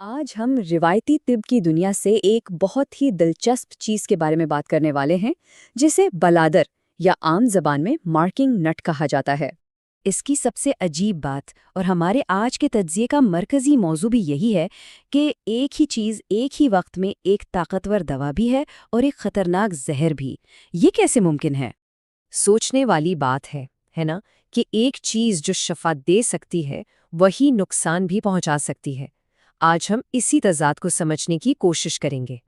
आज हम रिवायती तिब की दुनिया से एक बहुत ही दिलचस्प चीज के बारे में बात करने वाले हैं, जिसे बलादर या आम जबान में मार्किंग नट कहा जाता है। इसकी सबसे अजीब बात और हमारे आज के तज्जिए का मरकजी मौजू भी यही है कि एक ही चीज एक ही वक्त में एक ताकतवर दवा भी है और एक खतरनाक जहर भी। ये कैसे मुमकिन है? सोचने वाली बात है ना, कि एक चीज जो शफा दे सकती है वही नुकसान भी पहुंचा सकती है। आज हम इसी तज़ाद को समझने की कोशिश करेंगे।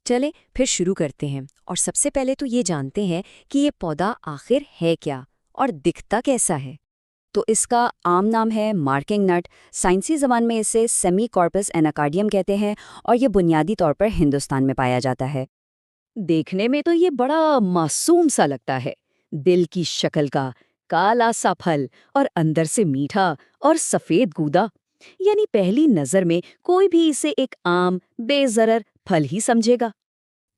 चले फिर शुरू करते हैं और सबसे पहले तो ये जानते हैं कि ये पौधा आखिर है क्या और दिखता कैसा है। तो इसका आम नाम है मार्किंग नट। साइंसी ज़बान में इसे सेमीकॉर्पस एनाकार्डियम कहते हैं और ये बुनियादी तौर पर हिंदुस्तान में पाया जाता है। देखने में तो ये बड़ा मासूम सा लगता है, दिल की शक्ल का, काला सा फल और अंदर से मीठा और सफ़ेद गूदा। यानी पहली नजर में कोई भी इसे एक आम बेजरर फल ही समझेगा।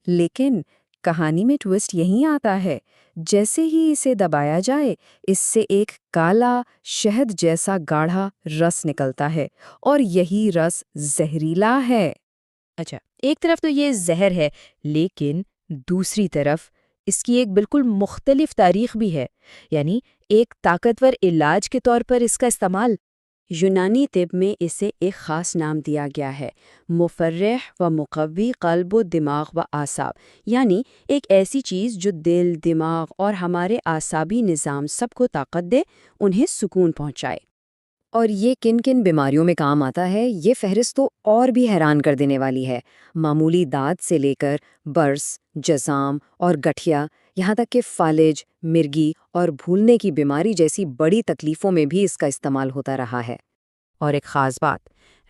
लेकिन कहानी में ट्विस्ट यहीं आता है। जैसे ही इसे दबाया जाए, इससे एक काला शहद जैसा गाढ़ा रस निकलता है और यही रस जहरीला है। अच्छा, एक तरफ तो ये जहर है, लेकिन दूसरी तरफ इसकी एक बिल्कुल मुख्तलिफ तारीख भी है। यानी एक ताकतवर इलाज के तौर पर इसका इस्तेमाल। यूनानी तिब में इसे एक ख़ास नाम दिया गया है, मुफर्रिह व मुक़व्वी क़ल्ब व दिमाग व आसाब। यानी एक ऐसी चीज़ जो दिल, दिमाग और हमारे आसाबी निज़ाम सबको ताकत दे, उन्हें सुकून पहुँचाए। और ये किन किन बीमारियों में काम आता है, ये फहरिस्त तो और भी हैरान कर देने वाली है। मामूली दाद से लेकर बर्स, जज़ाम और गठिया, यहाँ तक कि फालिज, मिर्गी और भूलने की बीमारी जैसी बड़ी तकलीफ़ों में भी इसका इस्तेमाल होता रहा है। और एक ख़ास बात,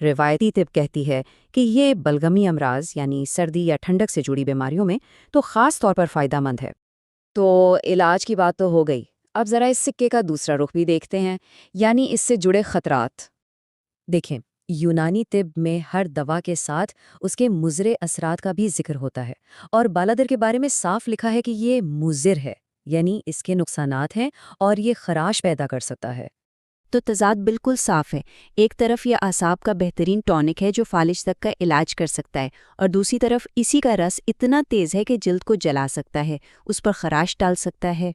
रिवायती तिब कहती है कि ये बलगमी अमराज यानी सर्दी या ठंडक से जुड़ी बीमारियों में तो ख़ास तौर पर फ़ायदेमंद है। तो इलाज की बात तो हो गई, अब ज़रा इस सिक्के का दूसरा रुख भी देखते हैं, यानी इससे जुड़े खतरात। देखें, यूनानी तिब में हर दवा के साथ उसके मुज़रे असरात का भी जिक्र होता है और बालादर के बारे में साफ लिखा है कि ये मुज़िर है, यानी इसके नुकसानात हैं और ये खराश पैदा कर सकता है। तो तज़ाद बिल्कुल साफ है। एक तरफ ये आसाब का बेहतरीन टॉनिक है जो फालिज तक का इलाज कर सकता है, और दूसरी तरफ इसी का रस इतना तेज़ है कि जिल्द को जला सकता है, उस पर खराश डाल सकता है।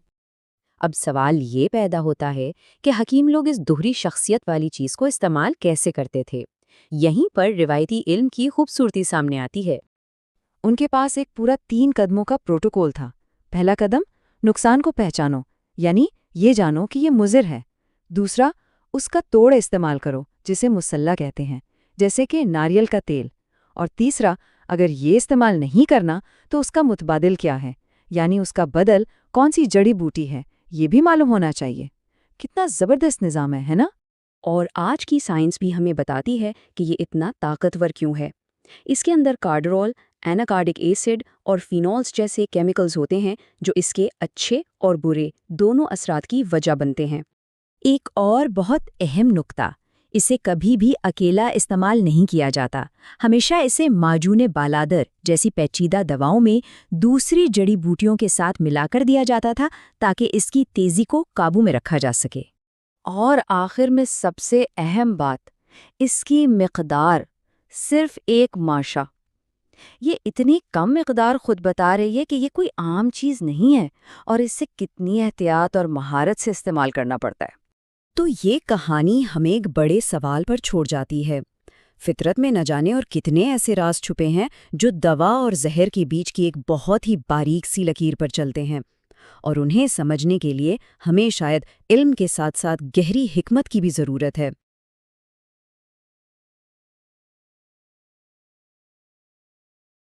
अब सवाल ये पैदा होता है कि हकीम लोग इस दोहरी शख्सियत वाली चीज़ को इस्तेमाल कैसे करते थे। यहीं पर रिवायती इल्म की खूबसूरती सामने आती है। उनके पास एक पूरा 3 कदमों का प्रोटोकॉल था। पहला कदम, नुकसान को पहचानो, यानी ये जानो कि ये मुज़िर है। दूसरा, उसका तोड़ इस्तेमाल करो, जिसे मुसल्ला कहते हैं, जैसे कि नारियल का तेल। और तीसरा, अगर ये इस्तेमाल नहीं करना तो उसका मुतबादिल क्या है, यानी उसका बदल कौन सी जड़ी बूटी है, ये भी मालूम होना चाहिए। कितना ज़बरदस्त निज़ाम है ना? और आज की साइंस भी हमें बताती है कि ये इतना ताकतवर क्यों है। इसके अंदर कार्डरॉल, एनाकार्डिक एसिड और फिनॉल्स जैसे केमिकल्स होते हैं जो इसके अच्छे और बुरे दोनों असरात की वजह बनते हैं। एक और बहुत अहम नुक्ता, इसे कभी भी अकेला इस्तेमाल नहीं किया जाता। हमेशा इसे माजून बालादर जैसी पेचीदा दवाओं में दूसरी जड़ी बूटियों के साथ मिलाकर दिया जाता था, ताकि इसकी तेज़ी को काबू में रखा जा सके। और आखिर में सबसे अहम बात, इसकी मिक़दार सिर्फ 1 माशा। ये इतनी कम मिक़दार खुद बता रही है कि ये कोई आम चीज़ नहीं है और इससे कितनी एहतियात और महारत से इस्तेमाल करना पड़ता है। तो ये कहानी हमें एक बड़े सवाल पर छोड़ जाती है। फितरत में न जाने और कितने ऐसे राज छुपे हैं जो दवा और जहर के बीच की एक बहुत ही बारीक सी लकीर पर चलते हैं, और उन्हें समझने के लिए हमें शायद इल्म के साथ साथ गहरी हिकमत की भी ज़रूरत है।